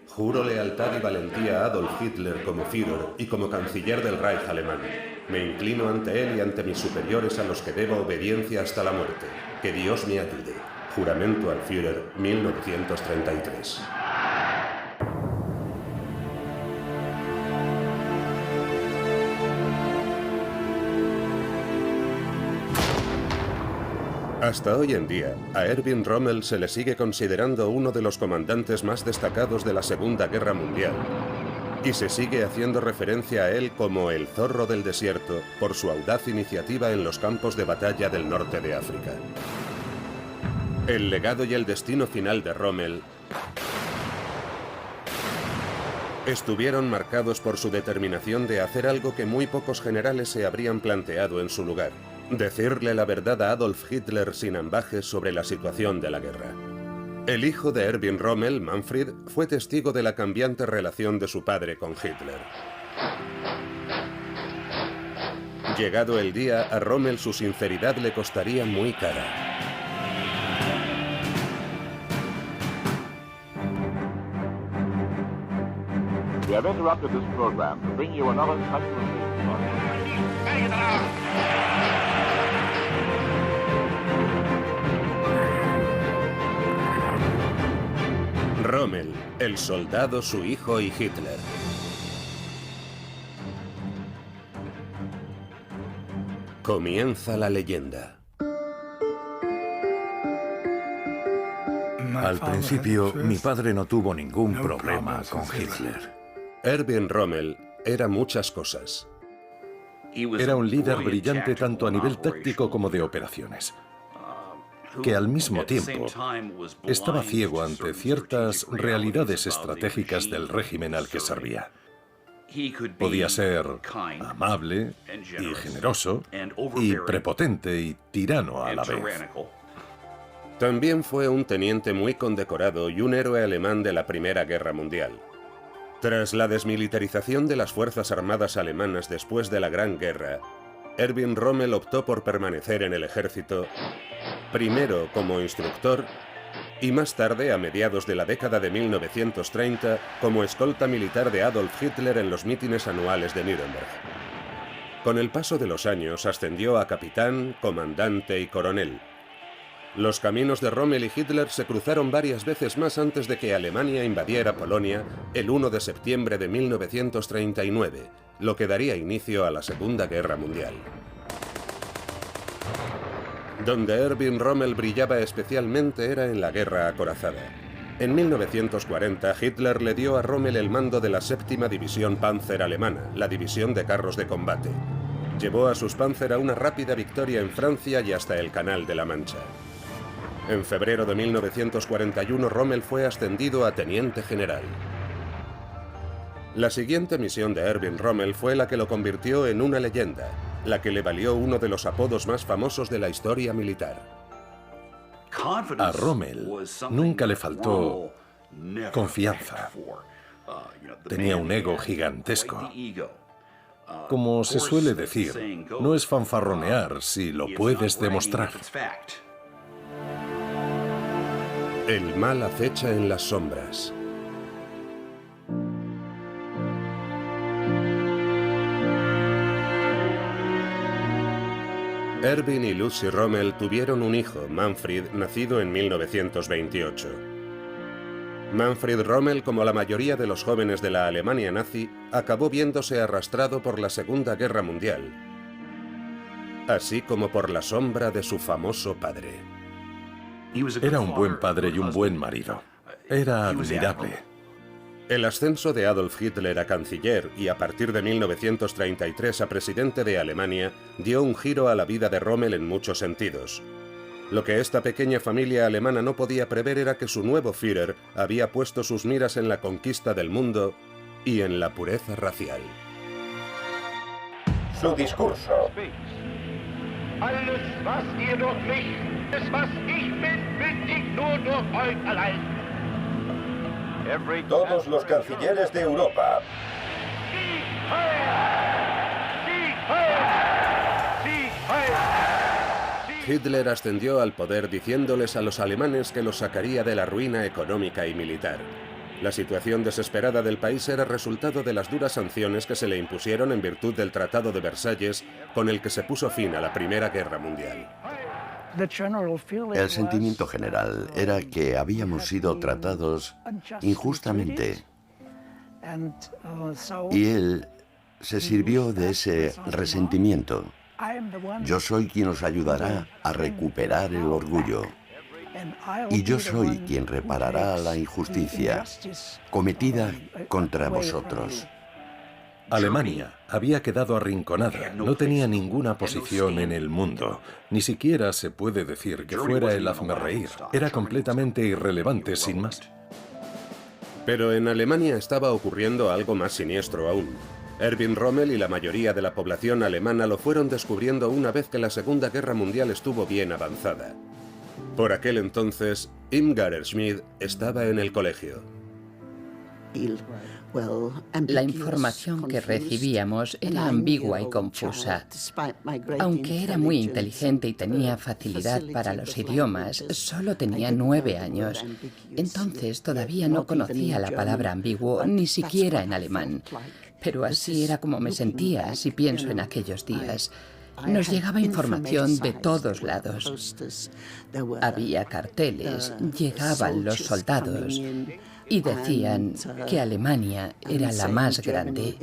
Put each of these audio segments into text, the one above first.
Juro lealtad y valentía a Adolf Hitler como Führer y como canciller del Reich alemán. Me inclino ante él y ante mis superiores a los que debo obediencia hasta la muerte. Que Dios me ayude. Juramento al Führer, 1933. Hasta hoy en día, a Erwin Rommel se le sigue considerando uno de los comandantes más destacados de la Segunda Guerra Mundial. Y se sigue haciendo referencia a él como el zorro del desierto por su audaz iniciativa en los campos de batalla del norte de África. El legado y el destino final de Rommel estuvieron marcados por su determinación de hacer algo que muy pocos generales se habrían planteado en su lugar: decirle la verdad a Adolf Hitler sin ambajes sobre la situación de la guerra. El hijo de Erwin Rommel, Manfred, fue testigo de la cambiante relación de su padre con Hitler. Llegado el día, a Rommel su sinceridad le costaría muy cara. We have interrupted this program to bring you another Rommel, el soldado, su hijo y Hitler. Comienza la leyenda. Al principio, mi padre no tuvo ningún problema con Hitler. Erwin Rommel era muchas cosas. Era un líder brillante tanto a nivel táctico como de operaciones, que al mismo tiempo estaba ciego ante ciertas realidades estratégicas del régimen al que servía. Podía ser amable y generoso y prepotente y tirano a la vez. También fue un teniente muy condecorado y un héroe alemán de la Primera Guerra Mundial. Tras la desmilitarización de las Fuerzas Armadas alemanas después de la Gran Guerra, Erwin Rommel optó por permanecer en el ejército, primero como instructor y más tarde, a mediados de la década de 1930, como escolta militar de Adolf Hitler en los mítines anuales de Nuremberg. Con el paso de los años ascendió a capitán, comandante y coronel. Los caminos de Rommel y Hitler se cruzaron varias veces más antes de que Alemania invadiera Polonia el 1 de septiembre de 1939, lo que daría inicio a la Segunda Guerra Mundial. Donde Erwin Rommel brillaba especialmente era en la guerra acorazada. En 1940, Hitler le dio a Rommel el mando de la 7ª División Panzer alemana, la división de carros de combate. Llevó a sus Panzer a una rápida victoria en Francia y hasta el Canal de la Mancha. En febrero de 1941, Rommel fue ascendido a teniente general. La siguiente misión de Erwin Rommel fue la que lo convirtió en una leyenda, la que le valió uno de los apodos más famosos de la historia militar. A Rommel nunca le faltó confianza. Tenía un ego gigantesco. Como se suele decir, no es fanfarronear si lo puedes demostrar. El mal acecha en las sombras. Erwin y Lucy Rommel tuvieron un hijo, Manfred, nacido en 1928. Manfred Rommel, como la mayoría de los jóvenes de la Alemania nazi, acabó viéndose arrastrado por la Segunda Guerra Mundial, así como por la sombra de su famoso padre. Era un buen padre y un buen marido. Era admirable. El ascenso de Adolf Hitler a canciller y a partir de 1933 a presidente de Alemania dio un giro a la vida de Rommel en muchos sentidos. Lo que esta pequeña familia alemana no podía prever era que su nuevo Führer había puesto sus miras en la conquista del mundo y en la pureza racial. Su discurso. Alles, was ihr durch mich, es was ich bin, bin ich nur durch euch allein. Todos los cancilleres de Europa. Hitler ascendió al poder diciéndoles a los alemanes que los sacaría de la ruina económica y militar. La situación desesperada del país era resultado de las duras sanciones que se le impusieron en virtud del Tratado de Versalles, con el que se puso fin a la Primera Guerra Mundial. El sentimiento general era que habíamos sido tratados injustamente y él se sirvió de ese resentimiento. Yo soy quien os ayudará a recuperar el orgullo y yo soy quien reparará la injusticia cometida contra vosotros. Alemania había quedado arrinconada, no tenía ninguna posición en el mundo. Ni siquiera se puede decir que fuera el hazmerreír. Era completamente irrelevante, sin más. Pero en Alemania estaba ocurriendo algo más siniestro aún. Erwin Rommel y la mayoría de la población alemana lo fueron descubriendo una vez que la Segunda Guerra Mundial estuvo bien avanzada. Por aquel entonces, Irmgard Schmid estaba en el colegio. La información que recibíamos era ambigua y confusa. Aunque era muy inteligente y tenía facilidad para los idiomas, solo tenía 9 años. Entonces todavía no conocía la palabra ambiguo, ni siquiera en alemán. Pero así era como me sentía, si pienso en aquellos días. Nos llegaba información de todos lados. Había carteles, llegaban los soldados y decían que Alemania era la más grande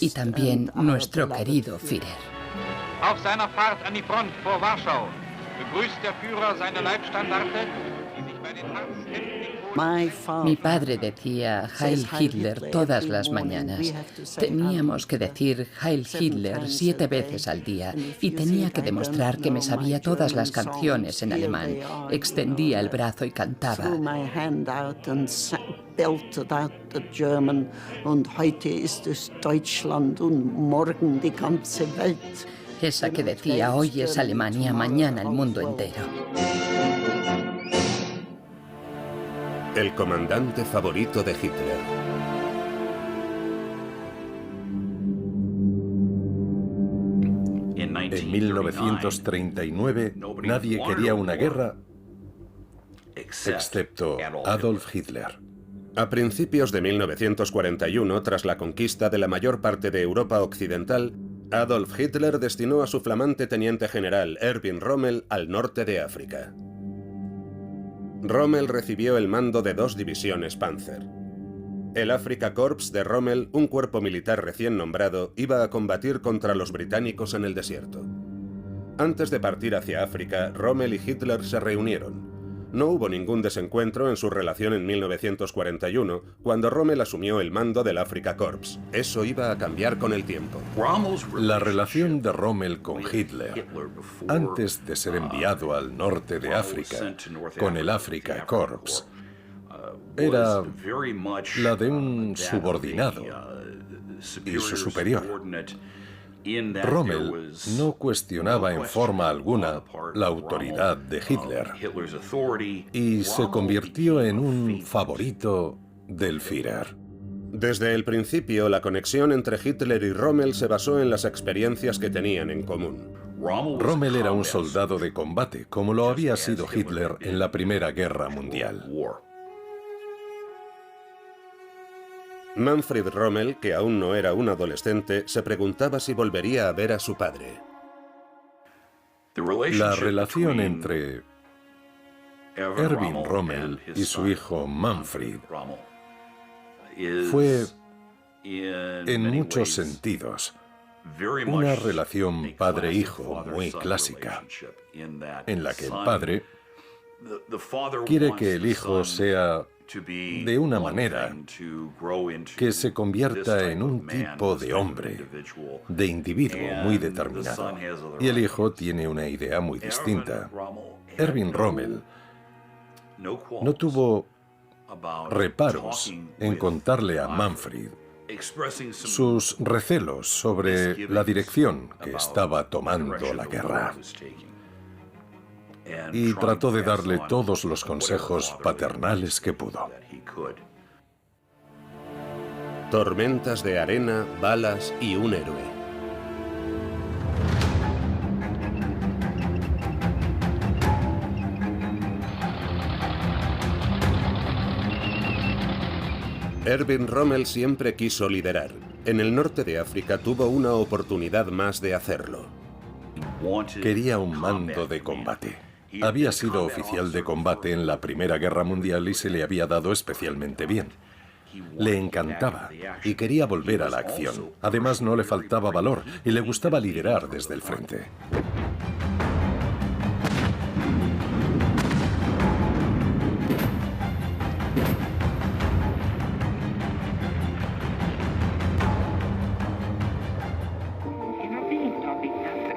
y también nuestro querido Führer. Auf seiner Fahrt an die Front vor Warschau begrüßt der Führer seine Leibstandarte, die sich bei den Harz-Kämpfen. Mi padre decía Heil Hitler todas las mañanas. Teníamos que decir Heil Hitler 7 veces al día y tenía que demostrar que me sabía todas las canciones en alemán. Extendía el brazo y cantaba. Esa que decía, hoy es Alemania, mañana el mundo entero. El comandante favorito de Hitler. En 1939, nadie quería una guerra excepto Adolf Hitler. A principios de 1941, tras la conquista de la mayor parte de Europa Occidental, Adolf Hitler destinó a su flamante teniente general Erwin Rommel al norte de África. Rommel recibió el mando de 2 divisiones Panzer. El Afrika Korps de Rommel, un cuerpo militar recién nombrado, iba a combatir contra los británicos en el desierto. Antes de partir hacia África, Rommel y Hitler se reunieron. No hubo ningún desencuentro en su relación en 1941, cuando Rommel asumió el mando del Afrika Korps. Eso iba a cambiar con el tiempo. La relación de Rommel con Hitler, antes de ser enviado al norte de África con el Afrika Korps, era la de un subordinado y su superior. Rommel no cuestionaba en forma alguna la autoridad de Hitler y se convirtió en un favorito del Führer. Desde el principio, la conexión entre Hitler y Rommel se basó en las experiencias que tenían en común. Rommel era un soldado de combate, como lo había sido Hitler en la Primera Guerra Mundial. Manfred Rommel, que aún no era un adolescente, se preguntaba si volvería a ver a su padre. La relación entre Erwin Rommel y su hijo Manfred fue, en muchos sentidos, una relación padre-hijo muy clásica, en la que el padre quiere que el hijo sea de una manera que se convierta en un tipo de hombre, de individuo muy determinado. Y el hijo tiene una idea muy distinta. Erwin Rommel no tuvo reparos en contarle a Manfred sus recelos sobre la dirección que estaba tomando la guerra. Y trató de darle todos los consejos paternales que pudo. Tormentas de arena, balas y un héroe. Erwin Rommel siempre quiso liderar. En el norte de África tuvo una oportunidad más de hacerlo. Quería un mando de combate. Había sido oficial de combate en la Primera Guerra Mundial y se le había dado especialmente bien. Le encantaba y quería volver a la acción. Además, no le faltaba valor y le gustaba liderar desde el frente.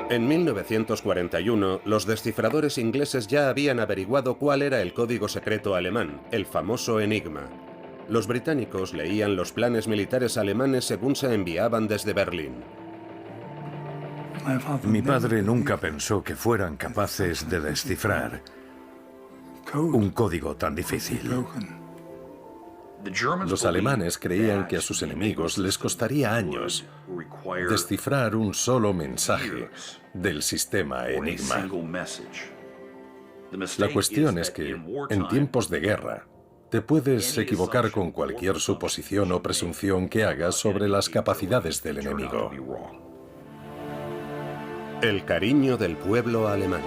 En 1941, los descifradores ingleses ya habían averiguado cuál era el código secreto alemán, el famoso Enigma. Los británicos leían los planes militares alemanes según se enviaban desde Berlín. Mi padre nunca pensó que fueran capaces de descifrar un código tan difícil. Los alemanes creían que a sus enemigos les costaría años descifrar un solo mensaje del sistema Enigma. La cuestión es que, en tiempos de guerra, te puedes equivocar con cualquier suposición o presunción que hagas sobre las capacidades del enemigo. El cariño del pueblo alemán.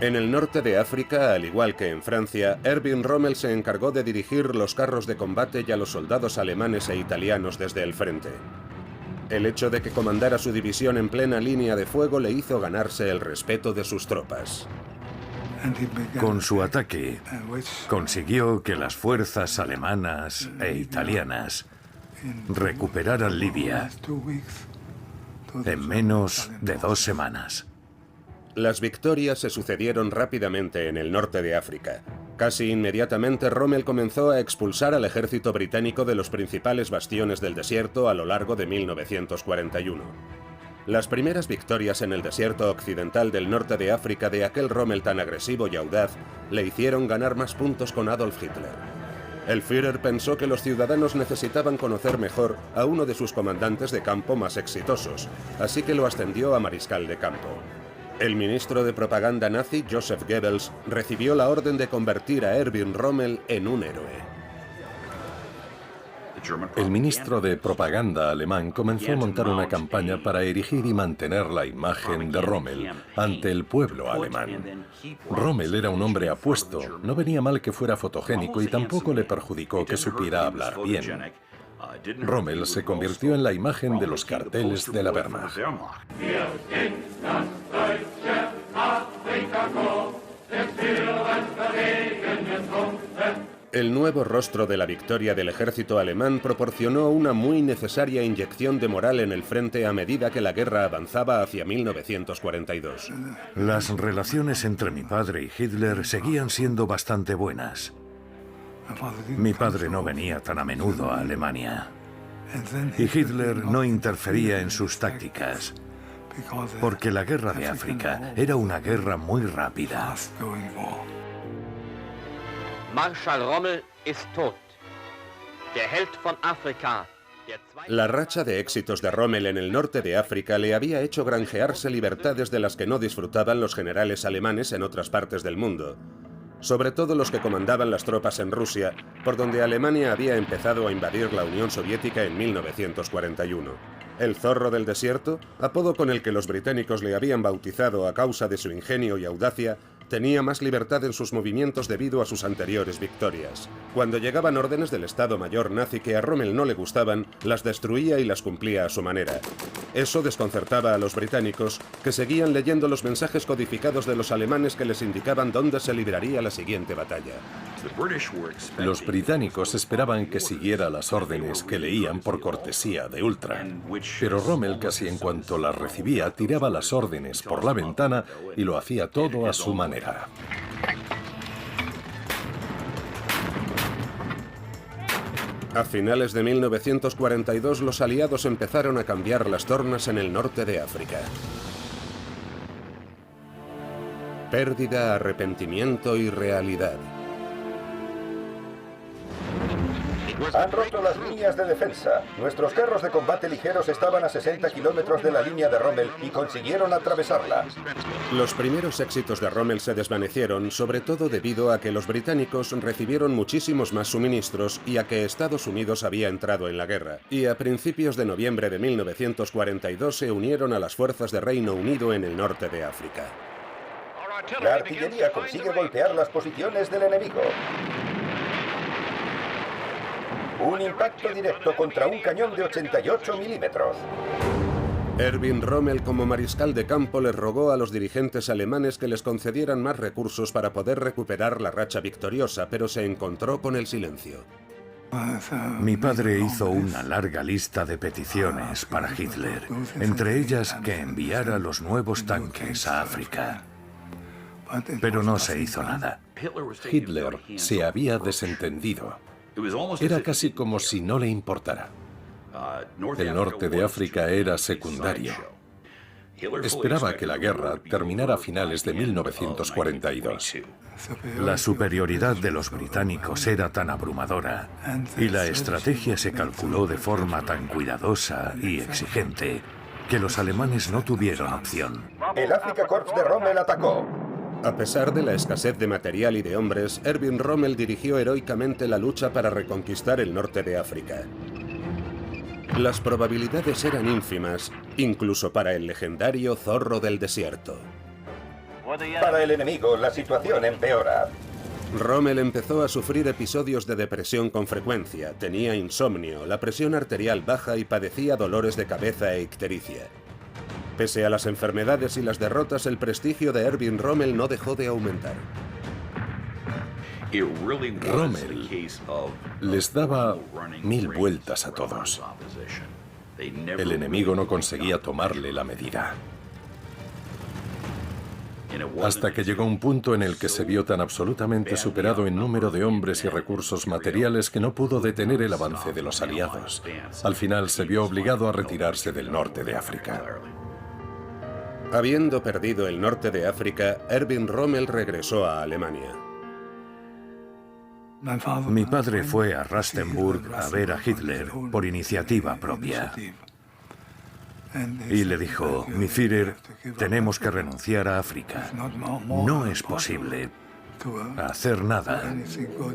En el norte de África, al igual que en Francia, Erwin Rommel se encargó de dirigir los carros de combate y a los soldados alemanes e italianos desde el frente. El hecho de que comandara su división en plena línea de fuego le hizo ganarse el respeto de sus tropas. Con su ataque, consiguió que las fuerzas alemanas e italianas recuperaran Libia en menos de 2 semanas. Las victorias se sucedieron rápidamente en el norte de África. Casi inmediatamente Rommel comenzó a expulsar al ejército británico de los principales bastiones del desierto a lo largo de 1941. Las primeras victorias en el desierto occidental del norte de África de aquel Rommel tan agresivo y audaz le hicieron ganar más puntos con Adolf Hitler. El Führer pensó que los ciudadanos necesitaban conocer mejor a uno de sus comandantes de campo más exitosos, así que lo ascendió a mariscal de campo. El ministro de propaganda nazi, Joseph Goebbels, recibió la orden de convertir a Erwin Rommel en un héroe. El ministro de propaganda alemán comenzó a montar una campaña para erigir y mantener la imagen de Rommel ante el pueblo alemán. Rommel era un hombre apuesto, no venía mal que fuera fotogénico y tampoco le perjudicó que supiera hablar bien. Rommel se convirtió en la imagen de los carteles de la Wehrmacht. El nuevo rostro de la victoria del ejército alemán proporcionó una muy necesaria inyección de moral en el frente a medida que la guerra avanzaba hacia 1942. Las relaciones entre mi padre y Hitler seguían siendo bastante buenas. Mi padre no venía tan a menudo a Alemania y Hitler no interfería en sus tácticas, porque la guerra de África era una guerra muy rápida. Marschall Rommel ist tot. Der Held von Afrika. La racha de éxitos de Rommel en el norte de África le había hecho granjearse libertades de las que no disfrutaban los generales alemanes en otras partes del mundo, sobre todo los que comandaban las tropas en Rusia, por donde Alemania había empezado a invadir la Unión Soviética en 1941. El zorro del desierto, apodo con el que los británicos le habían bautizado a causa de su ingenio y audacia, tenía más libertad en sus movimientos debido a sus anteriores victorias. Cuando llegaban órdenes del Estado Mayor nazi que a Rommel no le gustaban, las destruía y las cumplía a su manera. Eso desconcertaba a los británicos, que seguían leyendo los mensajes codificados de los alemanes que les indicaban dónde se libraría la siguiente batalla. Los británicos esperaban que siguiera las órdenes que leían por cortesía de Ultra, pero Rommel casi en cuanto las recibía tiraba las órdenes por la ventana y lo hacía todo a su manera. A finales de 1942 los aliados empezaron a cambiar las tornas en el norte de África. Pérdida, arrepentimiento y realidad. Han roto las líneas de defensa. Nuestros carros de combate ligeros estaban a 60 kilómetros de la línea de Rommel y consiguieron atravesarla. Los primeros éxitos de Rommel se desvanecieron, sobre todo debido a que los británicos recibieron muchísimos más suministros y a que Estados Unidos había entrado en la guerra. Y a principios de noviembre de 1942 se unieron a las fuerzas de Reino Unido en el norte de África. La artillería consigue golpear las posiciones del enemigo. Un impacto directo contra un cañón de 88 milímetros. Erwin Rommel, como mariscal de campo, les rogó a los dirigentes alemanes que les concedieran más recursos para poder recuperar la racha victoriosa, pero se encontró con el silencio. Mi padre hizo una larga lista de peticiones para Hitler, entre ellas que enviara los nuevos tanques a África. Pero no se hizo nada. Hitler se había desentendido. Era casi como si no le importara. El norte de África era secundario. Esperaba que la guerra terminara a finales de 1942. La superioridad de los británicos era tan abrumadora y la estrategia se calculó de forma tan cuidadosa y exigente que los alemanes no tuvieron opción. El Afrika Korps de Rommel atacó. A pesar de la escasez de material y de hombres, Erwin Rommel dirigió heroicamente la lucha para reconquistar el norte de África. Las probabilidades eran ínfimas, incluso para el legendario zorro del desierto. Para el enemigo, la situación empeora. Rommel empezó a sufrir episodios de depresión con frecuencia, tenía insomnio, la presión arterial baja y padecía dolores de cabeza e ictericia. Pese a las enfermedades y las derrotas, el prestigio de Erwin Rommel no dejó de aumentar. Rommel les daba 1000 vueltas a todos. El enemigo no conseguía tomarle la medida. Hasta que llegó un punto en el que se vio tan absolutamente superado en número de hombres y recursos materiales que no pudo detener el avance de los aliados. Al final se vio obligado a retirarse del norte de África. Habiendo perdido el norte de África, Erwin Rommel regresó a Alemania. Mi padre fue a Rastenburg a ver a Hitler por iniciativa propia. Y le dijo: mi Führer, tenemos que renunciar a África. No es posible hacer nada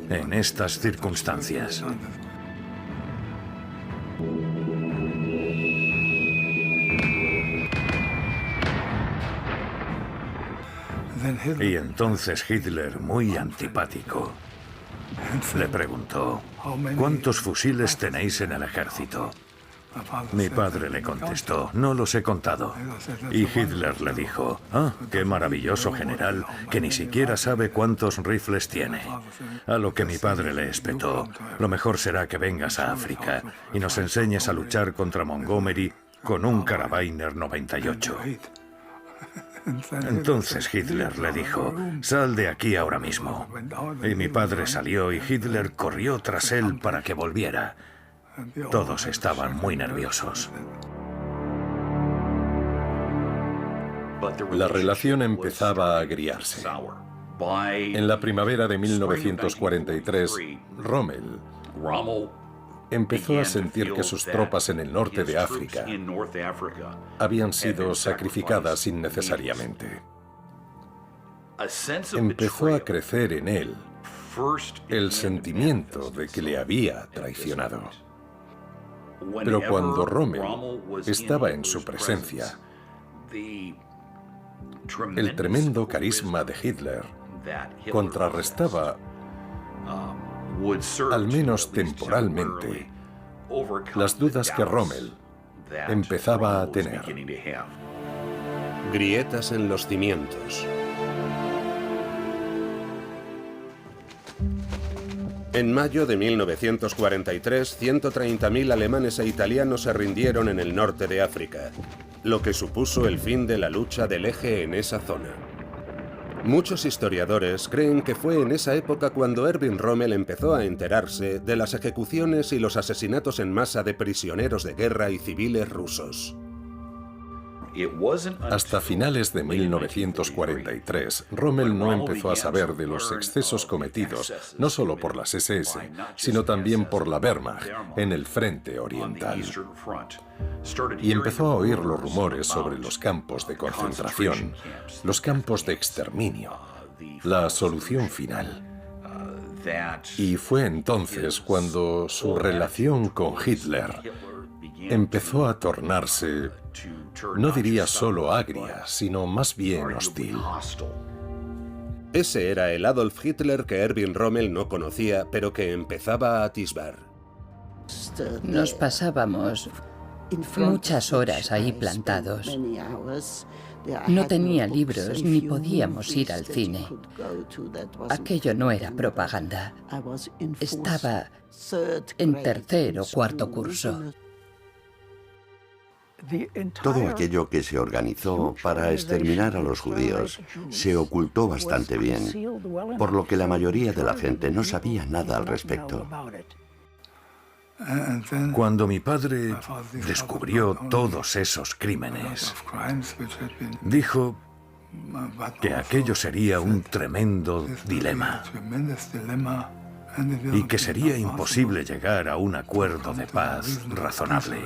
en estas circunstancias. Y entonces Hitler, muy antipático, le preguntó: ¿cuántos fusiles tenéis en el ejército? Mi padre le contestó: no los he contado. Y Hitler le dijo: ah, qué maravilloso general, que ni siquiera sabe cuántos rifles tiene. A lo que mi padre le espetó: lo mejor será que vengas a África y nos enseñes a luchar contra Montgomery con un Karabiner 98. Entonces Hitler le dijo: sal de aquí ahora mismo. Y mi padre salió y Hitler corrió tras él para que volviera. Todos estaban muy nerviosos. La relación empezaba a agriarse. En la primavera de 1943, Rommel empezó a sentir que sus tropas en el norte de África habían sido sacrificadas innecesariamente. Empezó a crecer en él el sentimiento de que le había traicionado. Pero cuando Rommel estaba en su presencia, el tremendo carisma de Hitler contrarrestaba, al menos temporalmente, las dudas que Rommel empezaba a tener. Grietas en los cimientos. En mayo de 1943, 130.000 alemanes e italianos se rindieron en el norte de África, lo que supuso el fin de la lucha del eje en esa zona. Muchos historiadores creen que fue en esa época cuando Erwin Rommel empezó a enterarse de las ejecuciones y los asesinatos en masa de prisioneros de guerra y civiles rusos. Hasta finales de 1943, Rommel no empezó a saber de los excesos cometidos, no solo por las SS, sino también por la Wehrmacht en el frente oriental. Y empezó a oír los rumores sobre los campos de concentración, los campos de exterminio, la solución final. Y fue entonces cuando su relación con Hitler empezó a tornarse, no diría solo agria, sino más bien hostil. Ese era el Adolf Hitler que Erwin Rommel no conocía, pero que empezaba a atisbar. Nos pasábamos muchas horas ahí plantados. No tenía libros ni podíamos ir al cine. Aquello no era propaganda. Estaba en tercer o cuarto curso. Todo aquello que se organizó para exterminar a los judíos se ocultó bastante bien, por lo que la mayoría de la gente no sabía nada al respecto. Cuando mi padre descubrió todos esos crímenes, dijo que aquello sería un tremendo dilema y que sería imposible llegar a un acuerdo de paz razonable.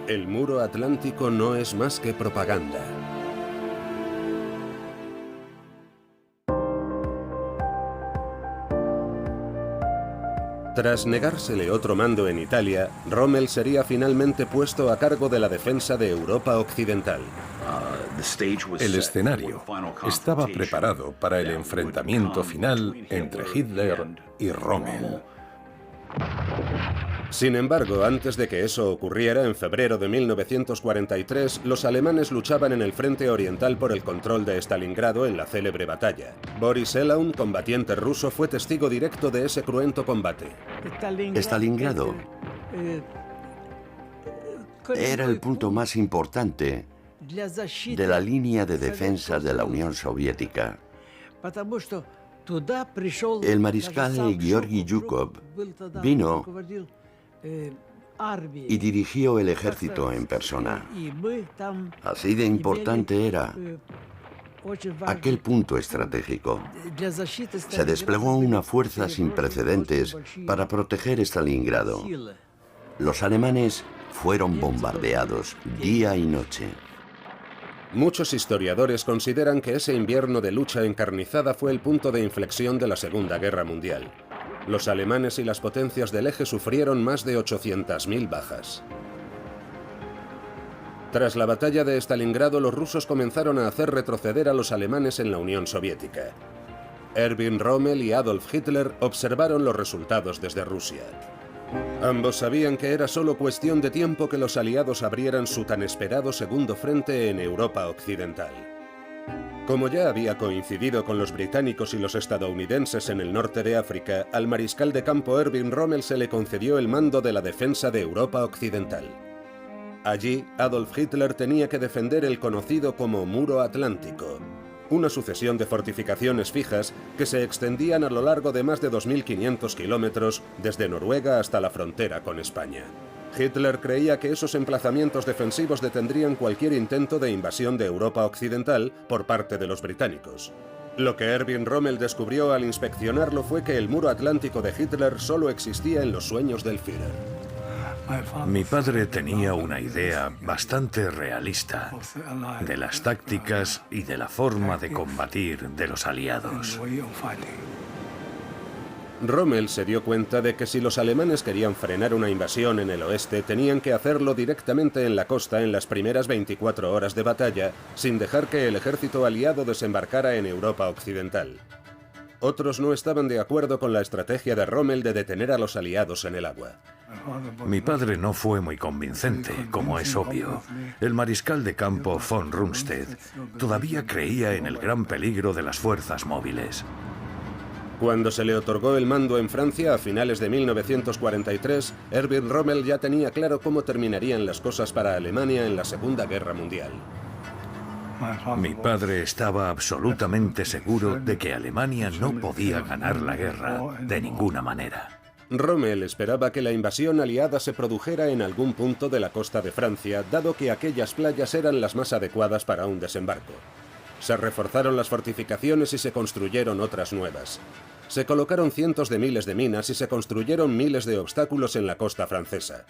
El muro atlántico no es más que propaganda. Tras negársele otro mando en Italia, Rommel sería finalmente puesto a cargo de la defensa de Europa Occidental. El escenario estaba preparado para el enfrentamiento final entre Hitler y Rommel. Sin embargo, antes de que eso ocurriera, en febrero de 1943, los alemanes luchaban en el frente oriental por el control de Stalingrado en la célebre batalla. Boris Elaun, combatiente ruso, fue testigo directo de ese cruento combate. Stalingrado era el punto más importante de la línea de defensa de la Unión Soviética. El mariscal Georgi Zhukov vino y dirigió el ejército en persona. Así de importante era aquel punto estratégico. Se desplegó una fuerza sin precedentes para proteger Stalingrado. Los alemanes fueron bombardeados día y noche. Muchos historiadores consideran que ese invierno de lucha encarnizada fue el punto de inflexión de la Segunda Guerra Mundial. Los alemanes y las potencias del eje sufrieron más de 800.000 bajas. Tras la batalla de Stalingrado, los rusos comenzaron a hacer retroceder a los alemanes en la Unión Soviética. Erwin Rommel y Adolf Hitler observaron los resultados desde Rusia. Ambos sabían que era solo cuestión de tiempo que los aliados abrieran su tan esperado segundo frente en Europa Occidental. Como ya había coincidido con los británicos y los estadounidenses en el norte de África, al mariscal de campo Erwin Rommel se le concedió el mando de la defensa de Europa Occidental. Allí, Adolf Hitler tenía que defender el conocido como Muro Atlántico, una sucesión de fortificaciones fijas que se extendían a lo largo de más de 2.500 kilómetros desde Noruega hasta la frontera con España. Hitler creía que esos emplazamientos defensivos detendrían cualquier intento de invasión de Europa Occidental por parte de los británicos. Lo que Erwin Rommel descubrió al inspeccionarlo fue que el muro atlántico de Hitler solo existía en los sueños del Führer. Mi padre tenía una idea bastante realista de las tácticas y de la forma de combatir de los aliados. Rommel se dio cuenta de que si los alemanes querían frenar una invasión en el oeste, tenían que hacerlo directamente en la costa en las primeras 24 horas de batalla, sin dejar que el ejército aliado desembarcara en Europa Occidental. Otros no estaban de acuerdo con la estrategia de Rommel de detener a los aliados en el agua. Mi padre no fue muy convincente, como es obvio. El mariscal de campo von Rundstedt todavía creía en el gran peligro de las fuerzas móviles. Cuando se le otorgó el mando en Francia a finales de 1943, Erwin Rommel ya tenía claro cómo terminarían las cosas para Alemania en la Segunda Guerra Mundial. Mi padre estaba absolutamente seguro de que Alemania no podía ganar la guerra de ninguna manera. Rommel esperaba que la invasión aliada se produjera en algún punto de la costa de Francia, dado que aquellas playas eran las más adecuadas para un desembarco. Se reforzaron las fortificaciones y se construyeron otras nuevas. Se colocaron cientos de miles de minas y se construyeron miles de obstáculos en la costa francesa.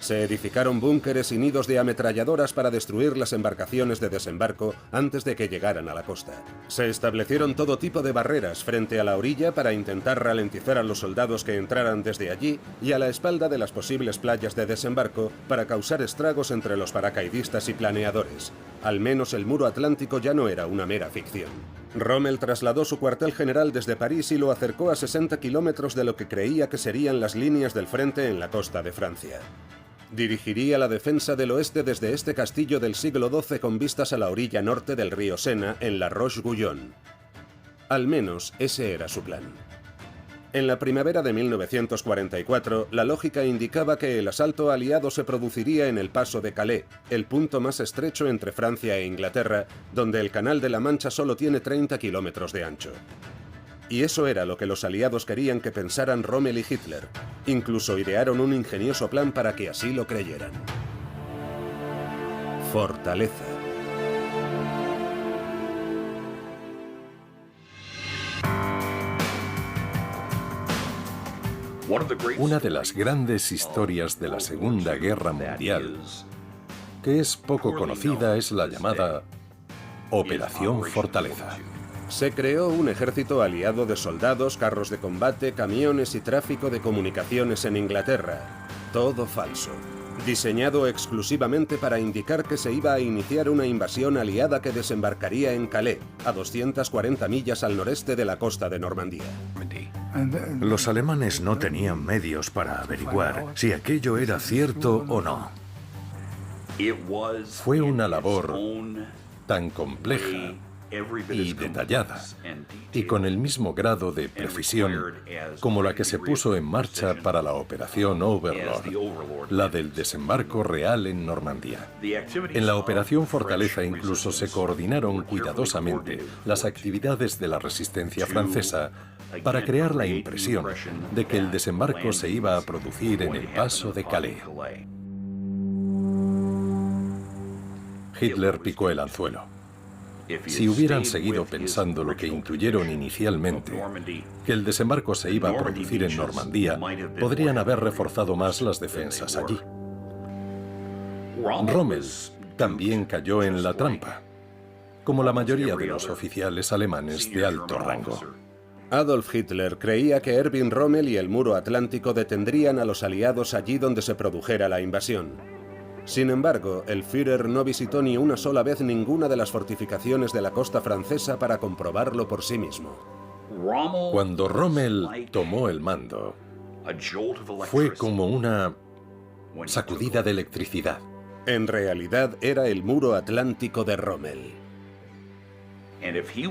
Se edificaron búnkeres y nidos de ametralladoras para destruir las embarcaciones de desembarco antes de que llegaran a la costa. Se establecieron todo tipo de barreras frente a la orilla para intentar ralentizar a los soldados que entraran desde allí y a la espalda de las posibles playas de desembarco para causar estragos entre los paracaidistas y planeadores. Al menos el muro atlántico ya no era una mera ficción. Rommel trasladó su cuartel general desde París y lo acercó a 60 kilómetros de lo que creía que serían las líneas del frente en la costa de Francia. Dirigiría la defensa del oeste desde este castillo del siglo XII con vistas a la orilla norte del río Sena, en la Roche-Guyon. Al menos ese era su plan. En la primavera de 1944, la lógica indicaba que el asalto aliado se produciría en el paso de Calais, el punto más estrecho entre Francia e Inglaterra, donde el Canal de la Mancha solo tiene 30 kilómetros de ancho. Y eso era lo que los aliados querían que pensaran Rommel y Hitler. Incluso idearon un ingenioso plan para que así lo creyeran. Fortaleza. Una de las grandes historias de la Segunda Guerra Mundial, que es poco conocida, es la llamada Operación Fortaleza. Se creó un ejército aliado de soldados, carros de combate, camiones y tráfico de comunicaciones en Inglaterra. Todo falso. Diseñado exclusivamente para indicar que se iba a iniciar una invasión aliada que desembarcaría en Calais, a 240 millas al noreste de la costa de Normandía. Los alemanes no tenían medios para averiguar si aquello era cierto o no. Fue una labor tan compleja y detallada, y con el mismo grado de precisión como la que se puso en marcha para la Operación Overlord, la del desembarco real en Normandía. En la Operación Fortaleza incluso se coordinaron cuidadosamente las actividades de la resistencia francesa para crear la impresión de que el desembarco se iba a producir en el paso de Calais. Hitler picó el anzuelo. Si hubieran seguido pensando lo que intuyeron inicialmente, que el desembarco se iba a producir en Normandía, podrían haber reforzado más las defensas allí. Rommel también cayó en la trampa, como la mayoría de los oficiales alemanes de alto rango. Adolf Hitler creía que Erwin Rommel y el muro atlántico detendrían a los aliados allí donde se produjera la invasión. Sin embargo, el Führer no visitó ni una sola vez ninguna de las fortificaciones de la costa francesa para comprobarlo por sí mismo. Cuando Rommel tomó el mando, fue como una sacudida de electricidad. En realidad era el muro atlántico de Rommel.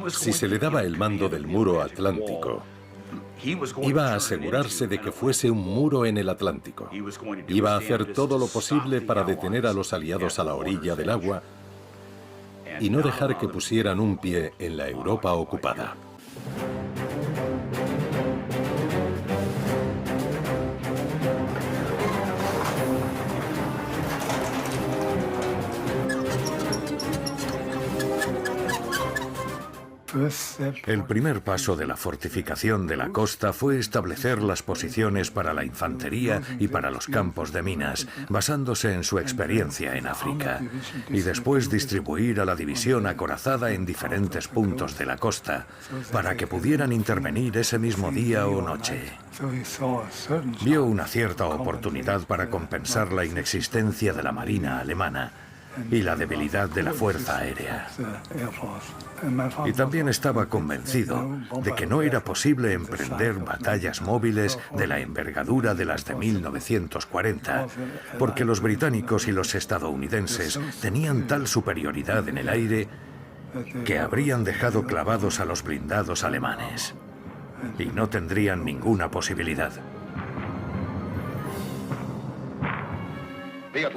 Si se le daba el mando del muro atlántico, iba a asegurarse de que fuese un muro en el Atlántico. Iba a hacer todo lo posible para detener a los aliados a la orilla del agua y no dejar que pusieran un pie en la Europa ocupada. El primer paso de la fortificación de la costa fue establecer las posiciones para la infantería y para los campos de minas, basándose en su experiencia en África, y después distribuir a la división acorazada en diferentes puntos de la costa para que pudieran intervenir ese mismo día o noche. Vio una cierta oportunidad para compensar la inexistencia de la marina alemana y la debilidad de la fuerza aérea. Y también estaba convencido de que no era posible emprender batallas móviles de la envergadura de las de 1940, porque los británicos y los estadounidenses tenían tal superioridad en el aire que habrían dejado clavados a los blindados alemanes y no tendrían ninguna posibilidad.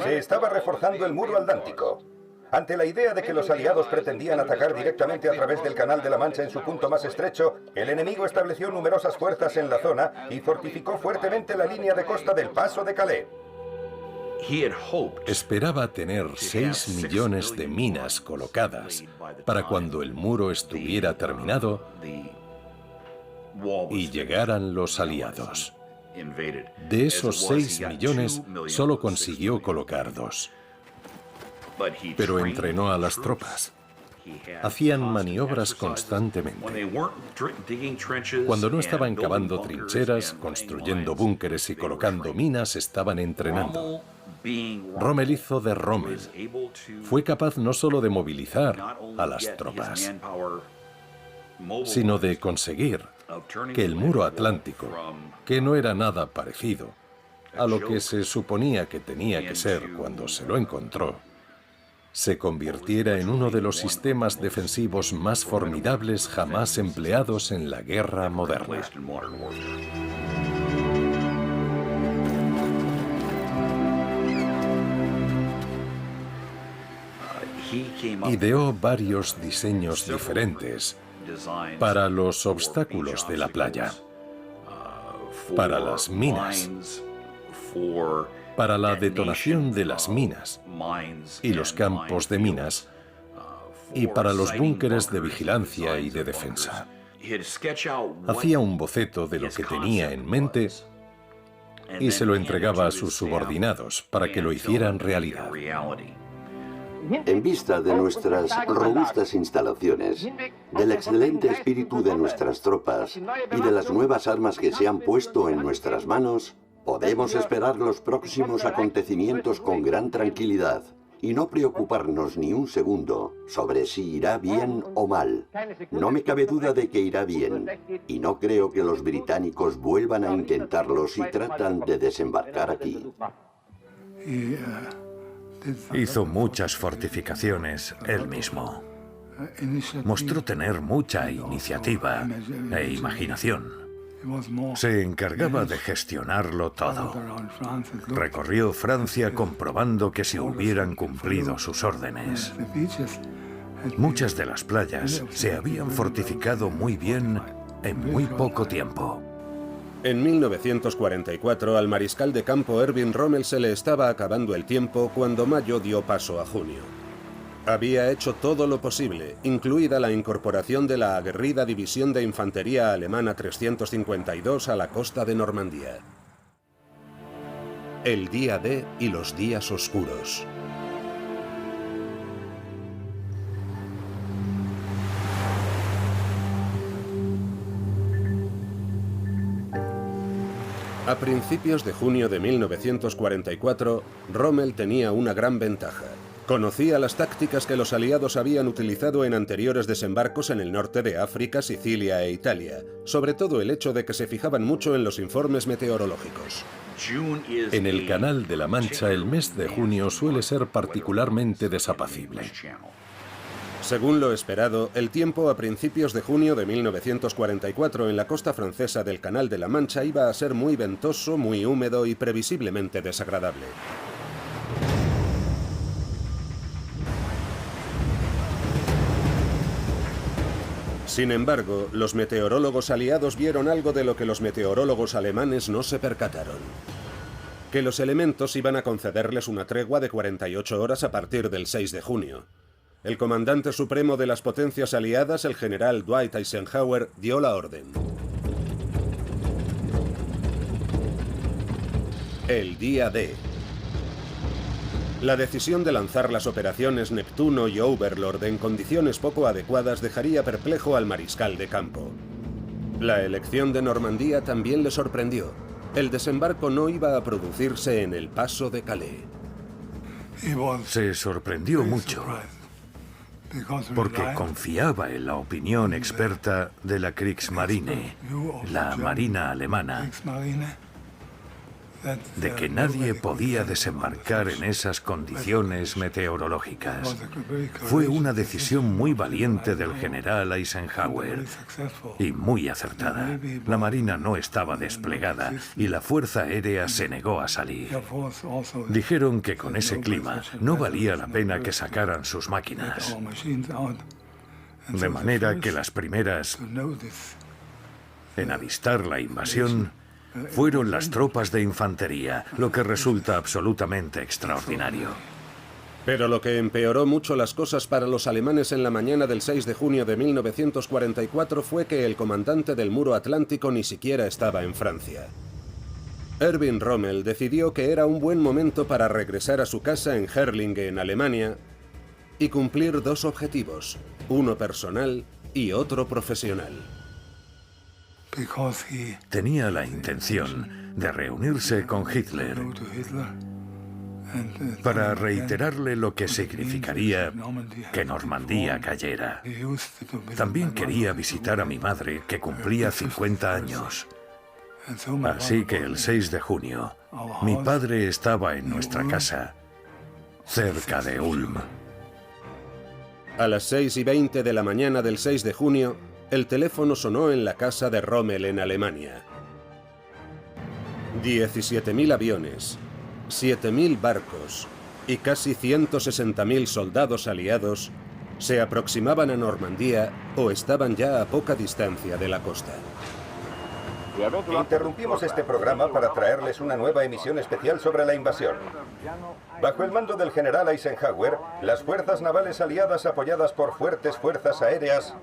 Se estaba reforzando el muro atlántico. Ante la idea de que los aliados pretendían atacar directamente a través del Canal de la Mancha en su punto más estrecho, el enemigo estableció numerosas fuerzas en la zona y fortificó fuertemente la línea de costa del Paso de Calais. Esperaba tener 6 millones de minas colocadas para cuando el muro estuviera terminado y llegaran los aliados. De esos 6 millones, solo consiguió colocar 2. Pero entrenó a las tropas. Hacían maniobras constantemente. Cuando no estaban cavando trincheras, construyendo búnkeres y colocando minas, estaban entrenando. Rommel hizo de Rommel. Fue capaz no solo de movilizar a las tropas, sino de conseguir que el muro atlántico, que no era nada parecido a lo que se suponía que tenía que ser cuando se lo encontró, se convirtiera en uno de los sistemas defensivos más formidables jamás empleados en la guerra moderna. Ideó varios diseños diferentes para los obstáculos de la playa, para las minas, para la detonación de las minas y los campos de minas, y para los búnkeres de vigilancia y de defensa. Hacía un boceto de lo que tenía en mente y se lo entregaba a sus subordinados para que lo hicieran realidad. En vista de nuestras robustas instalaciones, del excelente espíritu de nuestras tropas y de las nuevas armas que se han puesto en nuestras manos, podemos esperar los próximos acontecimientos con gran tranquilidad y no preocuparnos ni un segundo sobre si irá bien o mal. No me cabe duda de que irá bien, y no creo que los británicos vuelvan a intentarlo si tratan de desembarcar aquí. Hizo muchas fortificaciones él mismo. Mostró tener mucha iniciativa e imaginación. Se encargaba de gestionarlo todo. Recorrió Francia comprobando que se hubieran cumplido sus órdenes. Muchas de las playas se habían fortificado muy bien en muy poco tiempo. En 1944, al mariscal de campo Erwin Rommel se le estaba acabando el tiempo cuando mayo dio paso a junio. Había hecho todo lo posible, incluida la incorporación de la aguerrida división de infantería alemana 352 a la costa de Normandía. El día D y los días oscuros. A principios de junio de 1944, Rommel tenía una gran ventaja. Conocía las tácticas que los aliados habían utilizado en anteriores desembarcos en el norte de África, Sicilia e Italia, sobre todo el hecho de que se fijaban mucho en los informes meteorológicos. En el Canal de la Mancha, el mes de junio suele ser particularmente desapacible. Según lo esperado, el tiempo a principios de junio de 1944 en la costa francesa del Canal de la Mancha iba a ser muy ventoso, muy húmedo y previsiblemente desagradable. Sin embargo, los meteorólogos aliados vieron algo de lo que los meteorólogos alemanes no se percataron. Que los elementos iban a concederles una tregua de 48 horas a partir del 6 de junio. El comandante supremo de las potencias aliadas, el general Dwight Eisenhower, dio la orden. El día D. La decisión de lanzar las operaciones Neptuno y Overlord en condiciones poco adecuadas dejaría perplejo al mariscal de campo. La elección de Normandía también le sorprendió. El desembarco no iba a producirse en el Paso de Calais. Se sorprendió mucho, porque confiaba en la opinión experta de la Kriegsmarine, la Marina alemana, de que nadie podía desembarcar en esas condiciones meteorológicas. Fue una decisión muy valiente del general Eisenhower y muy acertada. La Marina no estaba desplegada y la Fuerza Aérea se negó a salir. Dijeron que con ese clima no valía la pena que sacaran sus máquinas. De manera que las primeras en avistar la invasión fueron las tropas de infantería, lo que resulta absolutamente extraordinario. Pero lo que empeoró mucho las cosas para los alemanes en la mañana del 6 de junio de 1944 fue que el comandante del muro atlántico ni siquiera estaba en Francia. Erwin Rommel decidió que era un buen momento para regresar a su casa en Herrlinge, en Alemania, y cumplir dos objetivos, uno personal y otro profesional. Tenía la intención de reunirse con Hitler para reiterarle lo que significaría que Normandía cayera. También quería visitar a mi madre, que cumplía 50 años. Así que el 6 de junio, mi padre estaba en nuestra casa, cerca de Ulm. A las 6:20 de la mañana del 6 de junio, el teléfono sonó en la casa de Rommel en Alemania. 17.000 aviones, 7.000 barcos y casi 160.000 soldados aliados se aproximaban a Normandía o estaban ya a poca distancia de la costa. Interrumpimos este programa para traerles una nueva emisión especial sobre la invasión. Bajo el mando del general Eisenhower, las fuerzas navales aliadas apoyadas por fuertes fuerzas aéreas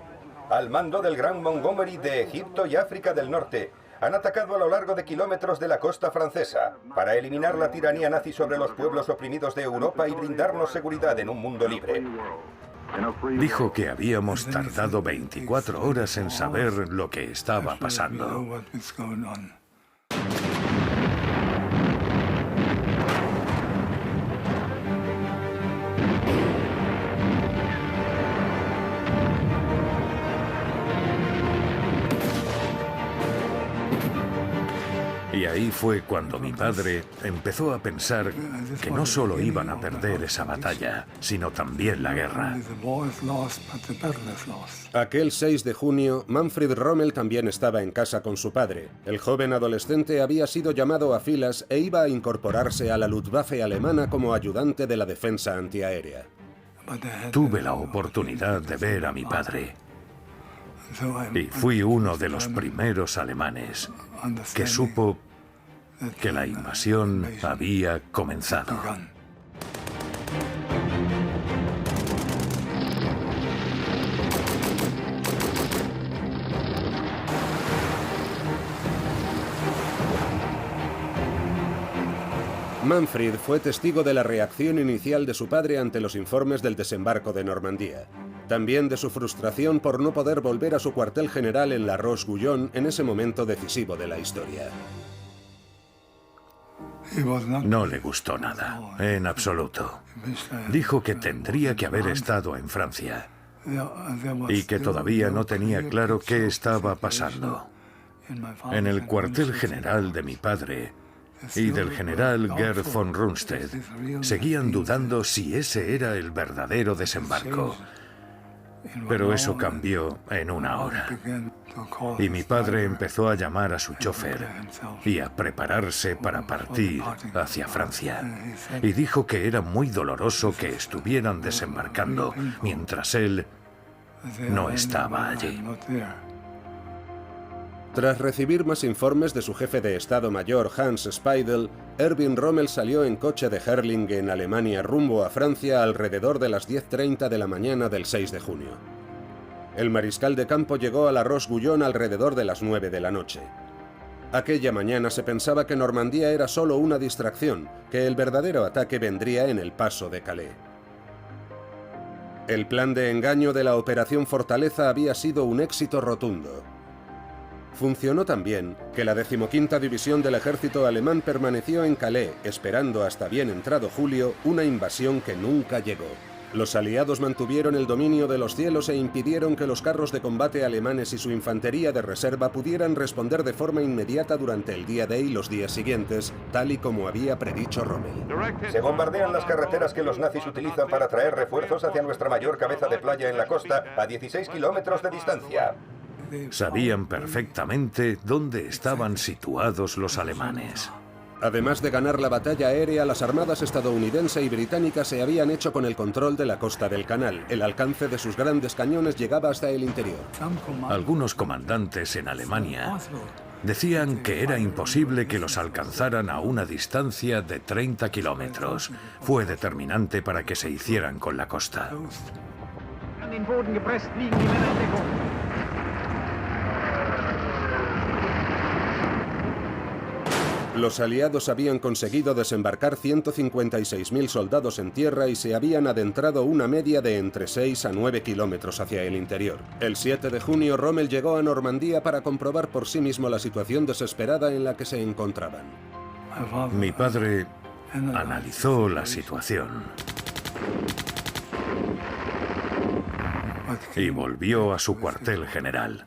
al mando del Gran Montgomery de Egipto y África del Norte, han atacado a lo largo de kilómetros de la costa francesa para eliminar la tiranía nazi sobre los pueblos oprimidos de Europa y brindarnos seguridad en un mundo libre. Dijo que habíamos tardado 24 horas en saber lo que estaba pasando. Y ahí fue cuando mi padre empezó a pensar que no solo iban a perder esa batalla, sino también la guerra. Aquel 6 de junio, Manfred Rommel también estaba en casa con su padre. El joven adolescente había sido llamado a filas e iba a incorporarse a la Luftwaffe alemana como ayudante de la defensa antiaérea. Tuve la oportunidad de ver a mi padre. Y fui uno de los primeros alemanes que supo que la invasión había comenzado. Manfred fue testigo de la reacción inicial de su padre ante los informes del desembarco de Normandía. También de su frustración por no poder volver a su cuartel general en La Roche-Guyon en ese momento decisivo de la historia. No le gustó nada, en absoluto. Dijo que tendría que haber estado en Francia y que todavía no tenía claro qué estaba pasando. En el cuartel general de mi padre y del general Gerd von Rundstedt seguían dudando si ese era el verdadero desembarco. Pero eso cambió en una hora. Y mi padre empezó a llamar a su chofer y a prepararse para partir hacia Francia. Y dijo que era muy doloroso que estuvieran desembarcando mientras él no estaba allí. Tras recibir más informes de su jefe de Estado Mayor, Hans Speidel, Erwin Rommel salió en coche de Herrlinge, en Alemania, rumbo a Francia alrededor de las 10:30 de la mañana del 6 de junio. El mariscal de campo llegó a La Roche-Guyon alrededor de las 9 de la noche. Aquella mañana se pensaba que Normandía era solo una distracción, que el verdadero ataque vendría en el paso de Calais. El plan de engaño de la Operación Fortaleza había sido un éxito rotundo. Funcionó tan bien que la 15ª División del ejército alemán permaneció en Calais, esperando hasta bien entrado julio una invasión que nunca llegó. Los aliados mantuvieron el dominio de los cielos e impidieron que los carros de combate alemanes y su infantería de reserva pudieran responder de forma inmediata durante el día D y los días siguientes, tal y como había predicho Rommel. Se bombardean las carreteras que los nazis utilizan para traer refuerzos hacia nuestra mayor cabeza de playa en la costa, a 16 kilómetros de distancia. Sabían perfectamente dónde estaban situados los alemanes. Además de ganar la batalla aérea, las armadas estadounidense y británica se habían hecho con el control de la costa del canal. El alcance de sus grandes cañones llegaba hasta el interior. Algunos comandantes en Alemania decían que era imposible que los alcanzaran a una distancia de 30 kilómetros. Fue determinante para que se hicieran con la costa. Los aliados habían conseguido desembarcar 156.000 soldados en tierra y se habían adentrado una media de entre 6 a 9 kilómetros hacia el interior. El 7 de junio, Rommel llegó a Normandía para comprobar por sí mismo la situación desesperada en la que se encontraban. Mi padre analizó la situación y volvió a su cuartel general.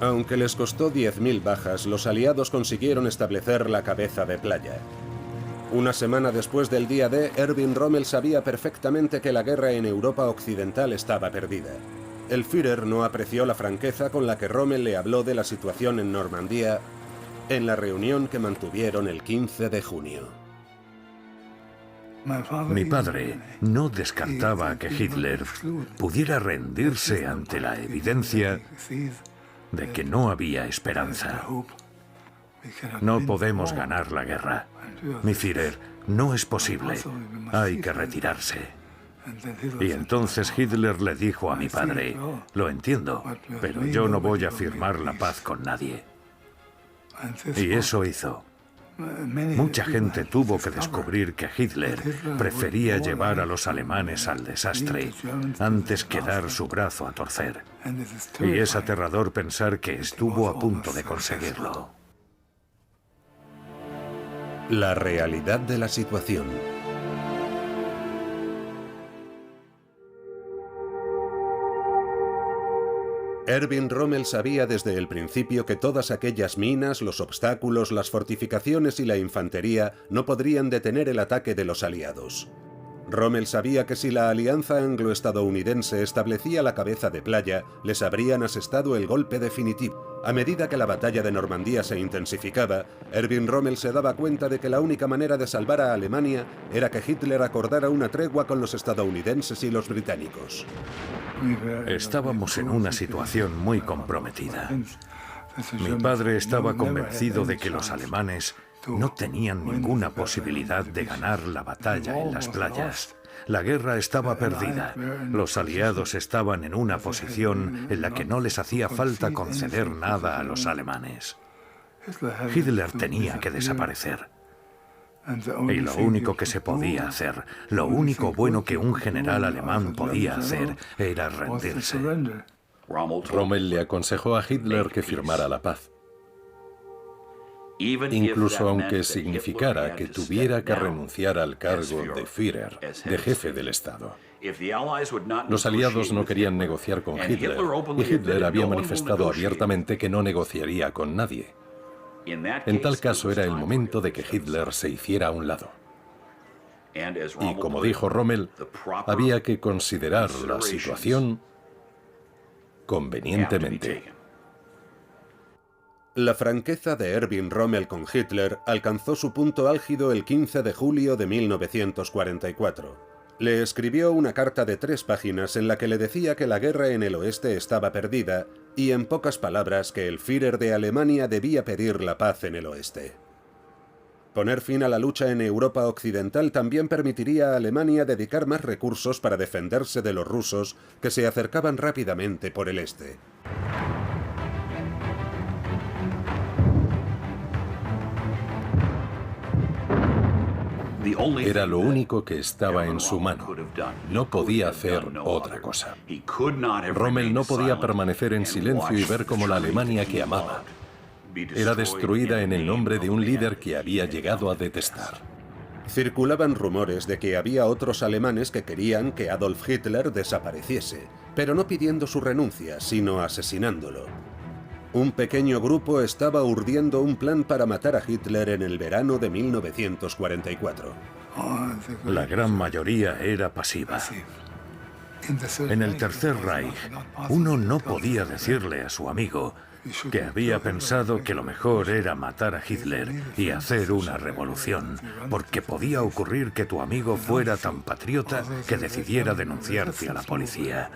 Aunque les costó 10.000 bajas, los aliados consiguieron establecer la cabeza de playa. Una semana después del día D, Erwin Rommel sabía perfectamente que la guerra en Europa Occidental estaba perdida. El Führer no apreció la franqueza con la que Rommel le habló de la situación en Normandía en la reunión que mantuvieron el 15 de junio. Mi padre no descartaba que Hitler pudiera rendirse ante la evidencia de que no había esperanza. No podemos ganar la guerra. Mi Führer, no es posible. Hay que retirarse. Y entonces Hitler le dijo a mi padre, lo entiendo, pero yo no voy a firmar la paz con nadie. Y eso hizo. Mucha gente tuvo que descubrir que Hitler prefería llevar a los alemanes al desastre antes que dar su brazo a torcer. Y es aterrador pensar que estuvo a punto de conseguirlo. La realidad de la situación. Erwin Rommel sabía desde el principio que todas aquellas minas, los obstáculos, las fortificaciones y la infantería no podrían detener el ataque de los aliados. Rommel sabía que si la alianza anglo-estadounidense establecía la cabeza de playa, les habrían asestado el golpe definitivo. A medida que la batalla de Normandía se intensificaba, Erwin Rommel se daba cuenta de que la única manera de salvar a Alemania era que Hitler acordara una tregua con los estadounidenses y los británicos. Estábamos en una situación muy comprometida. Mi padre estaba convencido de que los alemanes no tenían ninguna posibilidad de ganar la batalla en las playas. La guerra estaba perdida. Los aliados estaban en una posición en la que no les hacía falta conceder nada a los alemanes. Hitler tenía que desaparecer. Y lo único que se podía hacer, lo único bueno que un general alemán podía hacer, era rendirse. Rommel le aconsejó a Hitler que firmara la paz. Incluso aunque significara que tuviera que renunciar al cargo de Führer, de jefe del Estado. Los aliados no querían negociar con Hitler, y Hitler había manifestado abiertamente que no negociaría con nadie. En tal caso era el momento de que Hitler se hiciera a un lado. Y como dijo Rommel, había que considerar la situación convenientemente. La franqueza de Erwin Rommel con Hitler alcanzó su punto álgido el 15 de julio de 1944. Le escribió una carta de 3 páginas en la que le decía que la guerra en el oeste estaba perdida y, en pocas palabras, que el Führer de Alemania debía pedir la paz en el oeste. Poner fin a la lucha en Europa Occidental también permitiría a Alemania dedicar más recursos para defenderse de los rusos que se acercaban rápidamente por el este. Era lo único que estaba en su mano. No podía hacer otra cosa. Rommel no podía permanecer en silencio y ver cómo la Alemania que amaba era destruida en el nombre de un líder que había llegado a detestar. Circulaban rumores de que había otros alemanes que querían que Adolf Hitler desapareciese, pero no pidiendo su renuncia, sino asesinándolo. Un pequeño grupo estaba urdiendo un plan para matar a Hitler en el verano de 1944. La gran mayoría era pasiva. En el Tercer Reich, uno no podía decirle a su amigo que había pensado que lo mejor era matar a Hitler y hacer una revolución, porque podía ocurrir que tu amigo fuera tan patriota que decidiera denunciarte a la policía.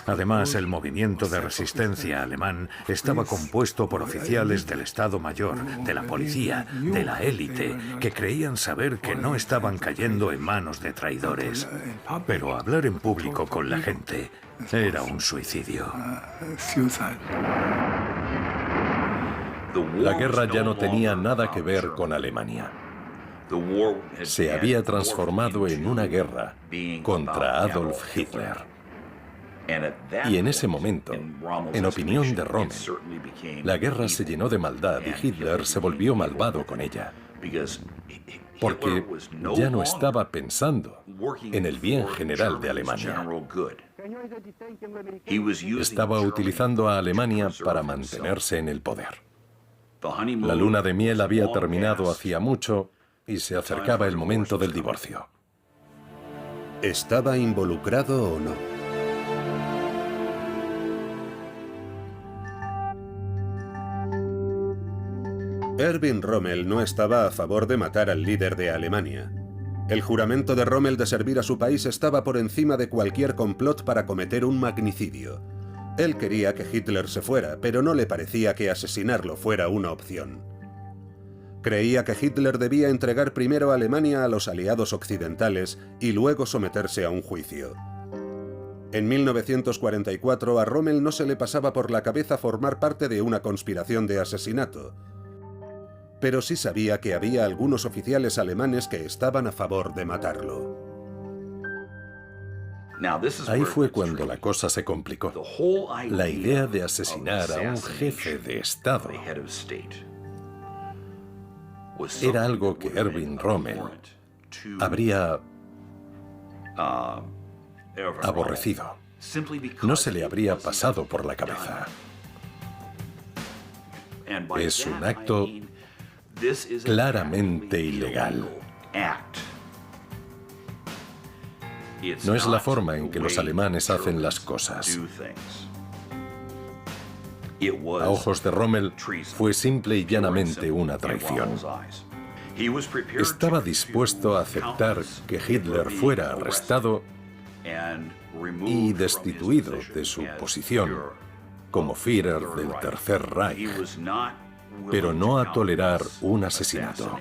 Además, el movimiento de resistencia alemán estaba compuesto por oficiales del Estado Mayor, de la policía, de la élite, que creían saber que no estaban cayendo en manos de traidores. Pero hablar en público con la gente era un suicidio. La guerra ya no tenía nada que ver con Alemania. Se había transformado en una guerra contra Adolf Hitler. Y en ese momento, en opinión de Rommel, la guerra se llenó de maldad y Hitler se volvió malvado con ella. Porque ya no estaba pensando en el bien general de Alemania. Estaba utilizando a Alemania para mantenerse en el poder. La luna de miel había terminado hacía mucho y se acercaba el momento del divorcio. ¿Estaba involucrado o no? Erwin Rommel no estaba a favor de matar al líder de Alemania. El juramento de Rommel de servir a su país estaba por encima de cualquier complot para cometer un magnicidio. Él quería que Hitler se fuera, pero no le parecía que asesinarlo fuera una opción. Creía que Hitler debía entregar primero a Alemania a los aliados occidentales y luego someterse a un juicio. En 1944 a Rommel no se le pasaba por la cabeza formar parte de una conspiración de asesinato, pero sí sabía que había algunos oficiales alemanes que estaban a favor de matarlo. Ahí fue cuando la cosa se complicó. La idea de asesinar a un jefe de Estado era algo que Erwin Rommel habría aborrecido. No se le habría pasado por la cabeza. Es un acto claramente ilegal. No es la forma en que los alemanes hacen las cosas. A ojos de Rommel, fue simple y llanamente una traición. Estaba dispuesto a aceptar que Hitler fuera arrestado y destituido de su posición como Führer del Tercer Reich, pero no a tolerar un asesinato.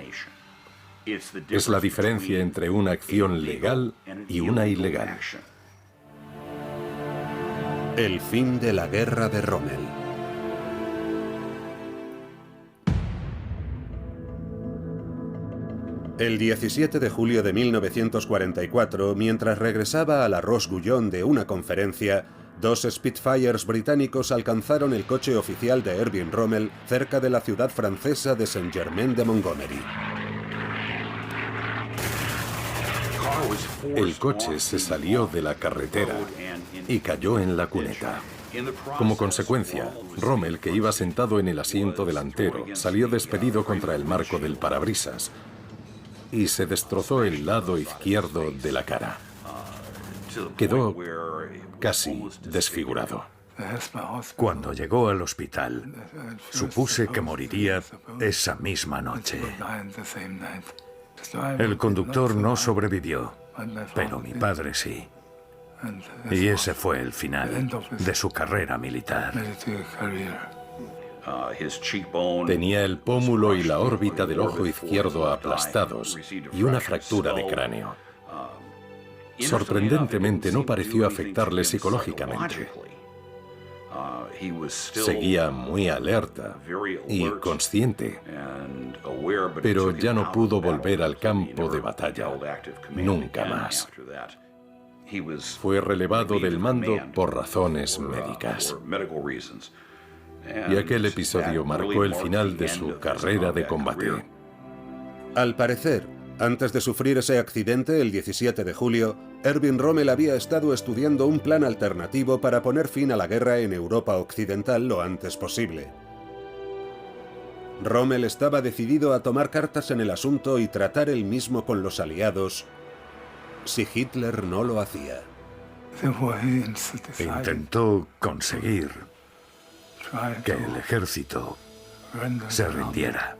Es la diferencia entre una acción legal y una ilegal. El fin de la guerra de Rommel. El 17 de julio de 1944, mientras regresaba a la Roche-Guyon de una conferencia, dos Spitfires británicos alcanzaron el coche oficial de Erwin Rommel cerca de la ciudad francesa de Saint-Germain-de-Montgomery. El coche se salió de la carretera y cayó en la cuneta. Como consecuencia, Rommel, que iba sentado en el asiento delantero, salió despedido contra el marco del parabrisas y se destrozó el lado izquierdo de la cara. Quedó casi desfigurado. Cuando llegó al hospital, supuse que moriría esa misma noche. El conductor no sobrevivió, pero mi padre sí. Y ese fue el final de su carrera militar. Tenía el pómulo y la órbita del ojo izquierdo aplastados y una fractura de cráneo. Sorprendentemente, no pareció afectarle psicológicamente. Seguía muy alerta y consciente, pero ya no pudo volver al campo de batalla, nunca más. Fue relevado del mando por razones médicas. Y aquel episodio marcó el final de su carrera de combate. Al parecer, Antes de sufrir ese accidente, el 17 de julio, Erwin Rommel había estado estudiando un plan alternativo para poner fin a la guerra en Europa Occidental lo antes posible. Rommel estaba decidido a tomar cartas en el asunto y tratar él mismo con los aliados si Hitler no lo hacía. Intentó conseguir que el ejército se rindiera.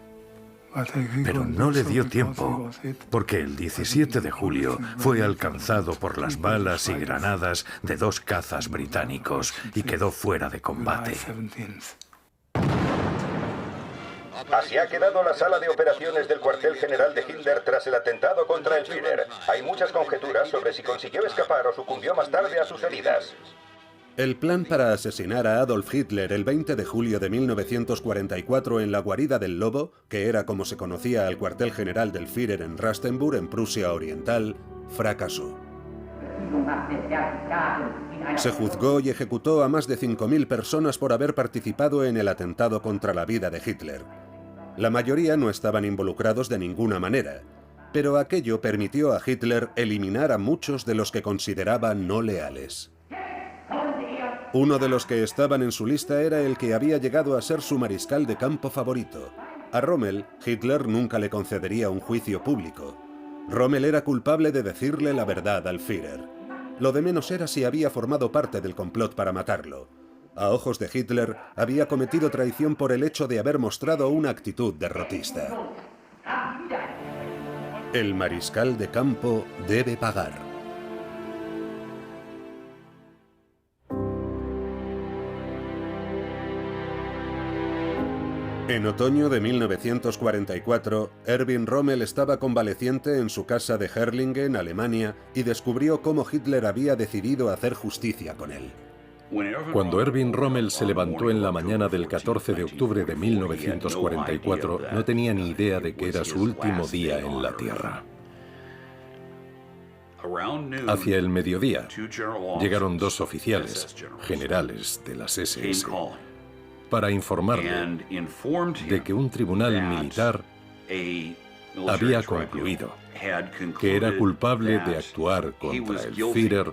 Pero no le dio tiempo, porque el 17 de julio fue alcanzado por las balas y granadas de 2 cazas británicos y quedó fuera de combate. Así ha quedado la sala de operaciones del cuartel general de Hitler tras el atentado contra el Führer. Hay muchas conjeturas sobre si consiguió escapar o sucumbió más tarde a sus heridas. El plan para asesinar a Adolf Hitler el 20 de julio de 1944 en la guarida del Lobo, que era como se conocía al cuartel general del Führer en Rastenburg, en Prusia Oriental, fracasó. Se juzgó y ejecutó a más de 5.000 personas por haber participado en el atentado contra la vida de Hitler. La mayoría no estaban involucrados de ninguna manera, pero aquello permitió a Hitler eliminar a muchos de los que consideraba no leales. Uno de los que estaban en su lista era el que había llegado a ser su mariscal de campo favorito. A Rommel, Hitler nunca le concedería un juicio público. Rommel era culpable de decirle la verdad al Führer. Lo de menos era si había formado parte del complot para matarlo. A ojos de Hitler, había cometido traición por el hecho de haber mostrado una actitud derrotista. El mariscal de campo debe pagar. En otoño de 1944, Erwin Rommel estaba convaleciente en su casa de Herrlingen, Alemania, y descubrió cómo Hitler había decidido hacer justicia con él. Cuando Erwin Rommel se levantó en la mañana del 14 de octubre de 1944, no tenía ni idea de que era su último día en la Tierra. Hacia el mediodía, llegaron 2 oficiales, generales de las SS, para informarle de que un tribunal militar había concluido que era culpable de actuar contra el Führer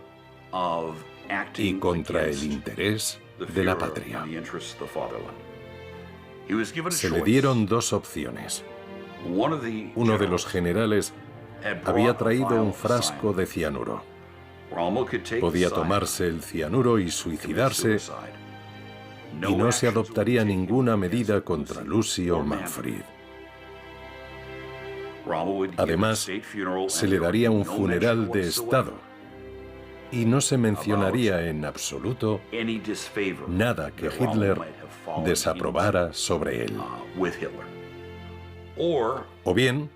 y contra el interés de la patria. Se le dieron 2 opciones. Uno de los generales había traído un frasco de cianuro. Podía tomarse el cianuro y suicidarse, y no se adoptaría ninguna medida contra Lucy o Manfred. Además, se le daría un funeral de Estado y no se mencionaría en absoluto nada que Hitler desaprobara sobre él. O bien,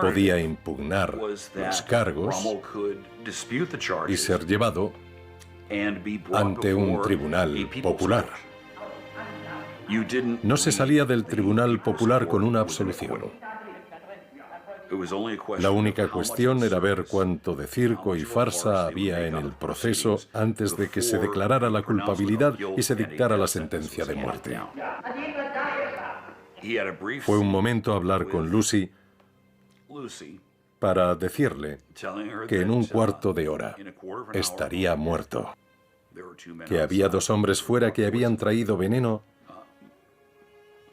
podía impugnar los cargos y ser llevado ante un tribunal popular. No se salía del tribunal popular con una absolución. La única cuestión era ver cuánto de circo y farsa había en el proceso antes de que se declarara la culpabilidad y se dictara la sentencia de muerte. Fue un momento hablar con Lucy para decirle que en un cuarto de hora estaría muerto, que había 2 hombres fuera que habían traído veneno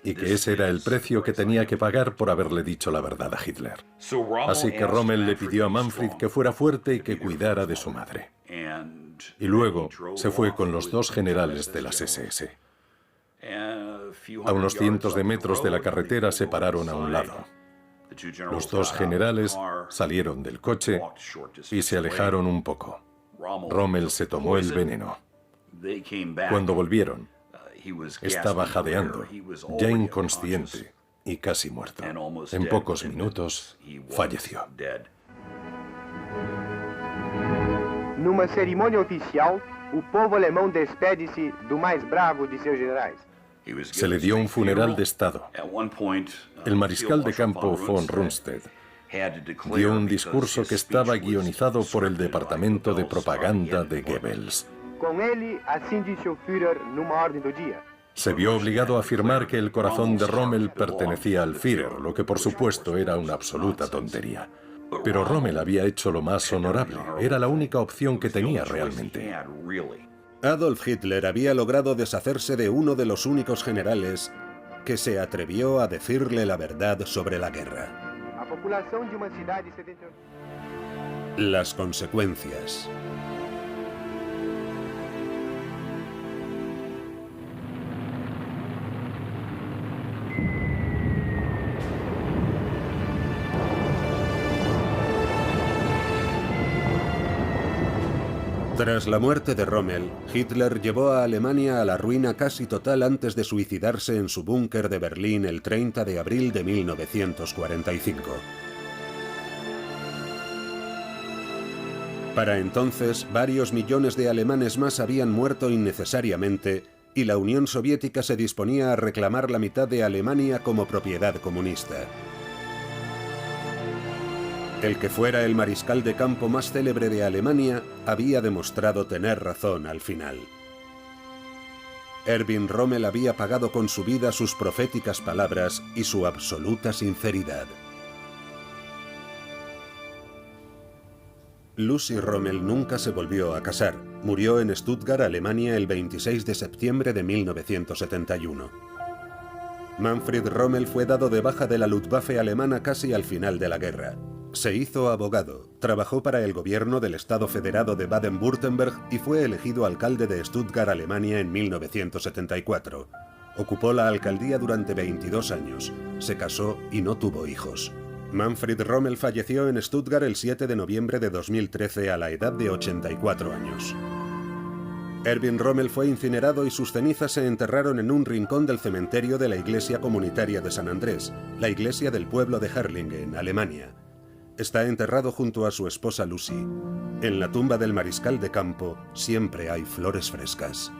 y que ese era el precio que tenía que pagar por haberle dicho la verdad a Hitler. Así que Rommel le pidió a Manfred que fuera fuerte y que cuidara de su madre. Y luego se fue con los 2 generales de las SS. A unos cientos de metros de la carretera se pararon a un lado. Los 2 generales salieron del coche y se alejaron un poco. Rommel se tomó el veneno. Cuando volvieron, estaba jadeando, ya inconsciente y casi muerto. En pocos minutos, falleció. Numa cerimônia oficial, o povo alemão despede-se do mais bravo de seus generais. Se le dio un funeral de Estado. El mariscal de campo von Rundstedt dio un discurso que estaba guionizado por el departamento de propaganda de Goebbels. Com ele, assim disse o Führer numa ordem do dia. Se vio obligado a afirmar que el corazón de Rommel pertenecía al Führer, lo que por supuesto era una absoluta tontería. Pero Rommel había hecho lo más honorable, era la única opción que tenía realmente. Adolf Hitler había logrado deshacerse de uno de los únicos generales que se atrevió a decirle la verdad sobre la guerra. Las consecuencias. Tras la muerte de Rommel, Hitler llevó a Alemania a la ruina casi total antes de suicidarse en su búnker de Berlín el 30 de abril de 1945. Para entonces, varios millones de alemanes más habían muerto innecesariamente y la Unión Soviética se disponía a reclamar la mitad de Alemania como propiedad comunista. El que fuera el mariscal de campo más célebre de Alemania había demostrado tener razón al final. Erwin Rommel había pagado con su vida sus proféticas palabras y su absoluta sinceridad. Lucy Rommel nunca se volvió a casar. Murió en Stuttgart, Alemania, el 26 de septiembre de 1971. Manfred Rommel fue dado de baja de la Luftwaffe alemana casi al final de la guerra. Se hizo abogado, trabajó para el gobierno del Estado Federado de Baden-Württemberg y fue elegido alcalde de Stuttgart, Alemania, en 1974. Ocupó la alcaldía durante 22 años, se casó y no tuvo hijos. Manfred Rommel falleció en Stuttgart el 7 de noviembre de 2013 a la edad de 84 años. Erwin Rommel fue incinerado y sus cenizas se enterraron en un rincón del cementerio de la Iglesia Comunitaria de San Andrés, la iglesia del pueblo de Herrlingen, Alemania. Está enterrado junto a su esposa Lucy. En la tumba del mariscal de campo siempre hay flores frescas.